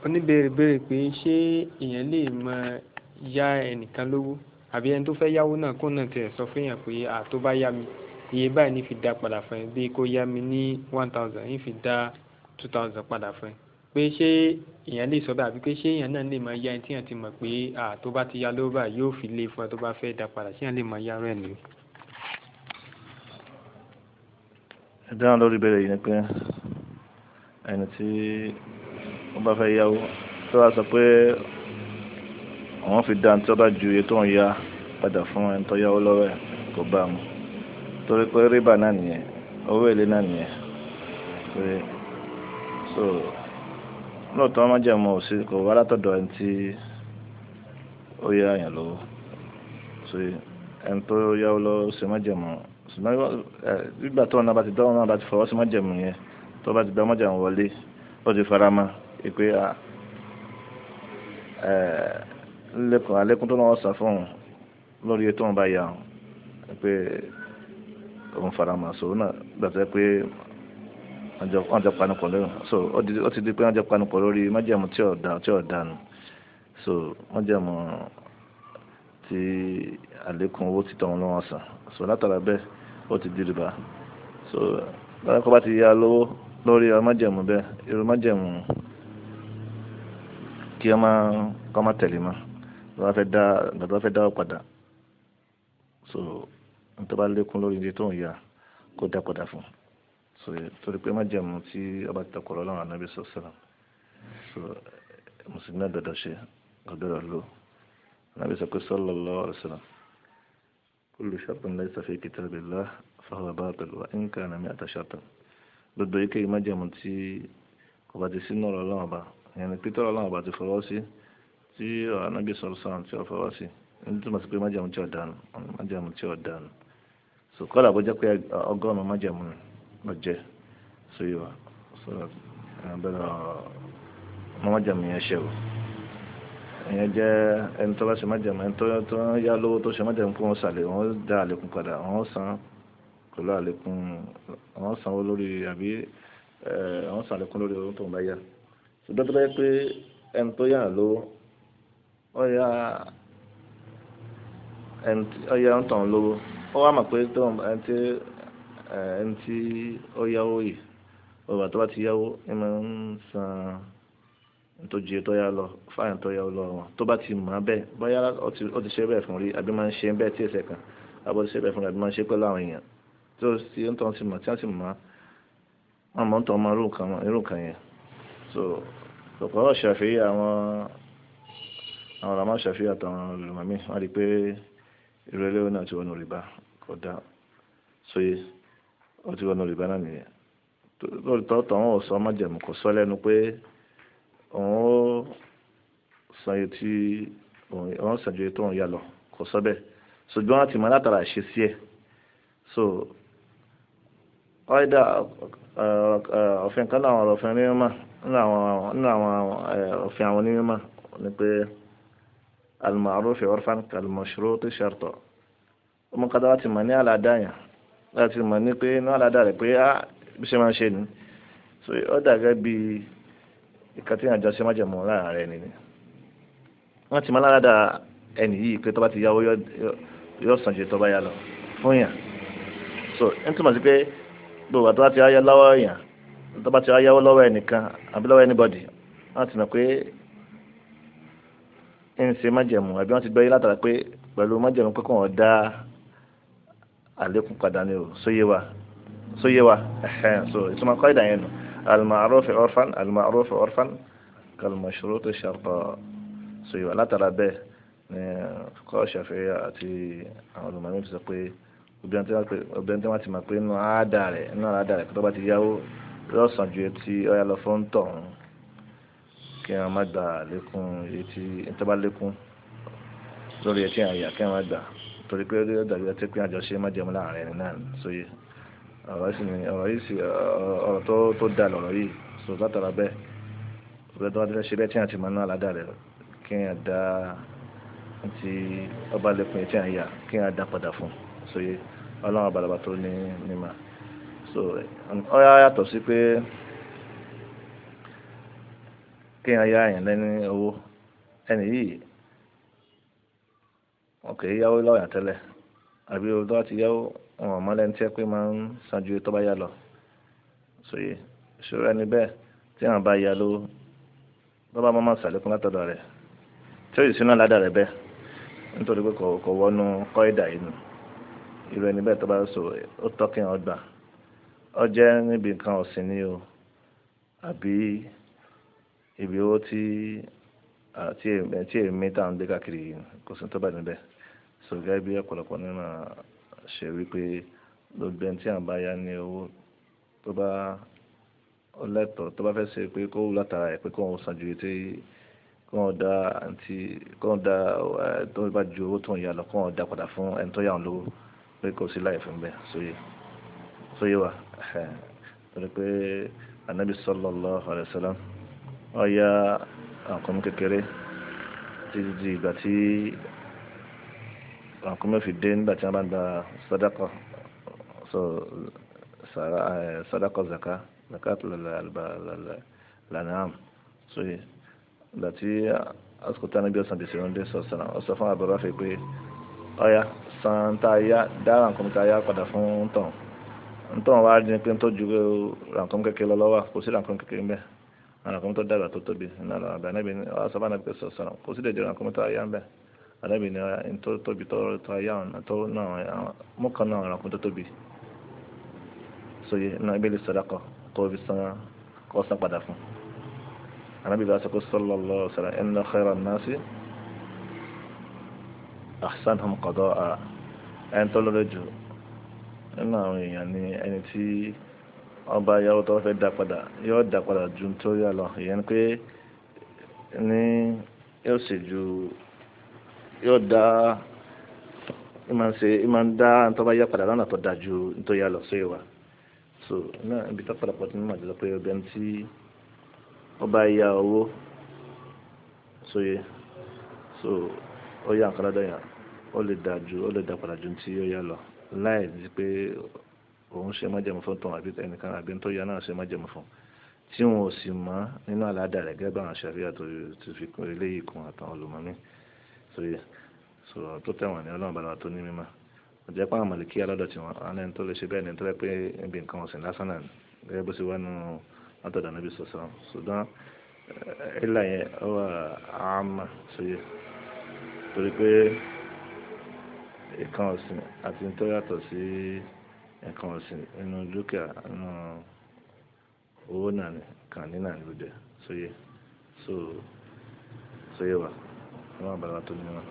oníbèrè béèrè pé ṣé èèyàn lè mọ yá ẹnìkan lówó àbí ẹni tó fẹ́ yáwó náà kó náà tiẹ̀ sọ fún èèyàn pé tó bá yá mi iye báyìí ní fi dá padà fún ẹ bí kò yá mi ní 1000 ní fi dá 2000 padà fún ẹ pé ṣé èèyàn lè sọ bẹ́ẹ̀ àbí pé ṣé èèyàn náà lè mọ yá ẹni tí èèyàn ti mọ̀ pé tó bá ti yá lówó báyìí yóò fi lé fún ẹ tó bá fẹ́ dá padà ṣé èèyàn lè mọ yá rẹ̀ nìyí. ìdáhùn lórí ìbéèrè yìí ni pé ẹni tí wọ́n bá fẹ́ yáwó tó wá sọ pé àwọn fi dá tí wọ́n bá ju iye tó ń yá padà fún ẹni tó yáwó lọ́wọ́ ẹ̀ kò bá mu torí pé rìbá náà nìyẹn owó èlé náà nìyẹn pé so lóòótọ́ wọ́n má jẹ́ mọ́ òsì kò wá látọ̀dọ̀ ẹni tí ó yá àyàn lọ́wọ́ so ẹni tó yáwó lọ́wọ́ ṣe má jẹ́ mọ́ nígbà tó ọ̀nà bá ti dánwò náà bá ti fọwọ́ sí májẹ̀mú yẹn tó bá ti dá májẹ̀mú wọlé ó ti fara mọ́ pé àlékún tó náà sàn fún un lórí ètò wọn bá yà wọn pé òun fara mọ́ so náà gbàtẹ́ pé wọ́n jọ panupọ̀ lórí so ó ti di pé wọ́n jọ panupọ̀ lórí májẹ̀mú tí ò dànù so májẹ̀mú ti àlékún owó títọ̀ wọn lọ́wọ́ sàn so látara bẹ́ẹ̀ ó ti di rìbá so báyọ̀ kọ́ bá ti yá lówó lórí májẹ̀mú bẹ́ẹ̀ irú májẹ̀mú kí ọ má tẹ̀lé mọ́ lọ́wọ́ fẹ́ dá ọ padà so nítorí bá lékún lórí iye tó ń yá kó dá padà fún so torí pé májẹ̀mú tí ọba ti tọkọ̀ lọ́wọ́ Ànábì sọ̀sọ̀rọ̀ so mùsùlùmí náà dọ̀dọ̀ ṣe ọ̀dọ̀dọ̀ lò Ànábì sọ pé sallallahu alaihi wasallam kullu shartin laysa fi kitabillah fahuwa batil wa in kana mi'ata shartin gbogbo ike ìmájẹ̀mú tí kò bá ti sínú ọ̀rọ̀ Ọlọ́run ọba ìyẹn ni pété Ọlọ́run ọba ti fọwọ́ sí tí Ànábì sọ̀rọ̀ sọ̀rọ̀ tí ó fọwọ́ sí ní túmọ̀ sí pé májẹ̀mú tí ó dànù so kọ́lá bó jẹ́ pé ọgọ́rùn-ún májẹ̀mú lọ jẹ́ so yìí wá so bẹ́ẹ̀ májẹ̀mú yẹn ṣe o ìyẹn jẹ́ ẹni tó bá ṣe májẹ̀mú ẹni tó yá lówó tó ṣe májẹ̀mú kó wọ́n sàlẹ̀ wọ́n dá àlékún padà wọ́n san pẹ̀lú àlékún wọ́n sanwó lórí àbí wọ́n san àlékún lórí owó tó ń bá yá ṣùgbọ́n tó bá yẹ pé ẹni tó yá lówó ó yá ń tàn lówó ó wá mọ̀ pé ẹni tí ó yáwó yìí ọba tó bá ti yáwó ẹ máa ń san nítorí tó yá lọ fáyìn tó yá lọ wọn tó bá ti mọ̀ bẹ́ẹ̀ bóyá ó ti ṣe bẹ́ẹ̀ fún rí àbí máa ń ṣe bẹ́ẹ̀ tí ẹsẹ̀ kan àbọ̀ ti ṣe bẹ́ẹ̀ fún rí àbí máa ń ṣe pẹ̀lú àwọn èèyàn tó ti ń tọ́ sí mọ̀ tí wọ́n sì mọ̀ wọ́n mọ̀ ń tọ́ ọmọ irú kan yẹn so ọ̀pọ̀ ọ̀rọ̀ Ṣàfi'í àwọn ọ̀rọ̀ Ṣàfi'í àtàwọn olùmọ̀mí wọ́n rí pé ìrẹ̀lẹ̀ náà ti wọnú rìbá kódà sóye ó ti wọnú rìbá náà nìyẹn lóòótọ́ tọ̀hún ò sọ májẹ̀mú kò sọ lẹ́nu pé òun ó sanye tí òun sàn ju tó ń yá lọ kò sọ bẹ́ẹ̀ ṣùgbọ́n wọ́n ti mọ látara ṣe sí ẹ̀ so ọ̀ẹ́dà òfin kan náà ọ̀rọ̀ òfin onímọ̀ nínú àwọn òfin àwọn onímọ̀ ni pé al-ma'ruf 'urfan kal-mashruut shartan ọmọ kan láti mọ̀ ní àlàdá yẹn láti mọ̀ ní pé ní àlàdá rẹ̀ pé bí ṣe máa ń ṣe ni so ó dàgẹ́ bíi ìkàtí àjọ ṣe májẹ̀mú láàrin rẹ̀ nìyí wọ́n ti máa láradà ẹnì yìí pé tó bá ti yáwó yóò sàn ju tó bá yá lọ fún yàn so n túmọ̀ sí pé gbogbo àti wọ́n ti yá lọ́wọ́ yàn tó bá ti yáwó lọ́wọ́ ẹnìkan àbí lọ́wọ́ anybody wọ́n ti mọ̀ pé ń ṣe májẹ̀mú àbí wọ́n ti gbọ́ yé látara pé pẹ̀lú májẹ̀mú pé kò wọ́n dá àlékún padà ní o sóyè wa so ìtumọ̀ kọ́ ìdá yẹn nù. المعروف عرفا كالمشروط شرطا سوى لا ترى به فقه Ṣàfi'í àti àwọn olùmọ̀mí fi sọ pé obìnrin tí wọ́n ti mọ̀ pé inú àádá rẹ̀ tó bá ti yáwó yóò sàn ju etí ọ̀yà lọ fún tọ̀hún kí wọ́n má gbà lékún etí tó bá lékún lórí etí àyà kí wọ́n má gbà torí pé ó dàbí ẹtí pé àjọṣe má jẹun láàrin ẹni náà sóye ọ̀rọ̀ yìí sì ọ̀rọ̀ tó dà lọ́rọ̀ yìí sọ látara bẹ́ẹ̀ ọ̀rẹ́ tó wá ti ṣe bẹ́ẹ̀ tí wọ́n ti mọ̀ náà ládàá rẹ̀ kí wọ́n dá ti ọba lẹ́kùn etí àyà kí wọ́n dá padà fún so yé ọlọ́run àbàlàbà tó ní mímọ́ so ọ yàtọ̀ sí pé kéèyàn yá èèyàn lẹ́ni owó ẹni yìí wọn kì í yáwó lọ́yàn tẹ́lẹ̀ àbí owó tó bá ti yáwó wọn ò mọ́lẹ́ni tí ẹ pé máa ń san ju tó bá yá lọ sòye ìṣòro ẹni bẹ́ẹ̀ tí àwọn bá yá lówó tó bá máa ṣàlékún látọ̀dọ̀ rẹ̀ tí ó yìí sínú aládàá rẹ̀ bẹ́ẹ̀ nítorí pé kò wọnú kọ́ìdà yìí nù irú ẹni bẹ́ẹ̀ tó bá sọ ó tọ́ kí wọ́n gbà ọ jẹ́ níbi nǹkan ọ̀sìn ni o àbí ibi owó tí èmi tá à ń gbé káàkiri kò sí tó bá níbẹ̀ so gẹ́gẹ́ bí ọ̀pọ̀lọpọ̀ nínú ṣe wípé gbogbo ẹni tí à ń bá yá ní owó tó bá lẹ́tọ̀ọ́ tó bá fẹ́ ṣe pé kó látara ẹ̀ pé kó wọ́n san ju tí kó wọ́n dá tó bá ju owó tó ń yá lọ kó wọ́n dá padà fún ẹni tó yá wọn lówó pé kò sí láì fún bẹ́ẹ̀ sóyè wa torí pé anabi sallallahu alayhi wa sallam ó yá àkọ́mú kékeré títí di ìgbà tí àkọ́mú fi dé nígbà tí wọ́n bá ń da sadaqa sadaqa zakat lanam sóyè ìgbà tí àsìkò tí anabi ọ̀sán bìsẹ̀ ọ̀ndẹ́ sọ̀sán ọ̀sán fún àbúrò àfẹ́ pé ó yá san tá a yá dá àkọ́mú tá a yá padà fún tán ntọ́wọ́n wá dín pé tó ju rànkọ́m kékeré lọ lọ́wọ́ kò sí rànkọ́m kékeré ń bẹ̀ rànkọ́m tó dàgbà tó tóbi nínú àbẹ̀ anábì ní ọ̀sán anábì sọ sọ̀rọ̀ kò sí lè jẹ́ rànkọ́m tó ayá ń bẹ̀ anábì ní tó tóbi tó ayá tó náà mú kan náà rànkọ́m tó tóbi sóye náà ibi lè sọ̀dọ̀kọ̀ kó fi san padà fún anábì bá sọ pé sallallahu alaihi wasallam inna khayran nasi ahsanhum qada'a ẹni tó lọ́lọ́ jù nínú àwọn èèyàn ni ẹni tí ọba yàwó tó fẹ́ dá padà yóò dá padà ju tó yà lọ ìyẹn pé ní yóò sì ju yóò dá ìmọ̀ ń dá tó bá yá padà lọ́nà tó dá ju tó yà lọ sí ìwà so náà ibi tó padà pọ̀ tí mo máa jẹ́ pé ọbẹ̀ tí ọba yá owó sóye so ó yá nǹkan lọ́dọ̀ yàn ó lè dá padà ju tí yóò yá lọ láì ní pé òun ṣe májẹ̀mú fún tán àbí ẹnìkan àbí tó yá náà ṣe májẹ̀mú fún tí wọn ò sì mọ̀ nínú àládà rẹ̀ gẹ́gẹ́ bá àwọn ṣàríà tó fi kún eléyìí kún àtàwọn olùmọ̀mí sọ̀rọ̀ tó tẹ̀wọ̀n ní ọlọ́run bàbá tó ní mímọ́ ọ̀jẹ̀ pàwọn mọ̀lẹ́kí alọ́dọ̀ tí wọn àwọn ẹni tó lè ṣe bẹ́ẹ̀ ni tó rẹ̀ pé ibi nǹkan ọ̀sìn lásán náà gẹ́gẹ́ bó ṣe wá nù látọ̀dọ̀ níbi sọ̀sọ̀ ṣùgbọ́n ilà yẹn ó wà àmà sóye torí pé nǹkan ọ̀sìn àti tó yàtọ̀ sí nǹkan ọ̀sìn nínú dúkìá nínú owó náà ní kàn ní náà ní gbogbo sóye wa wọn àbára tó ní wọn.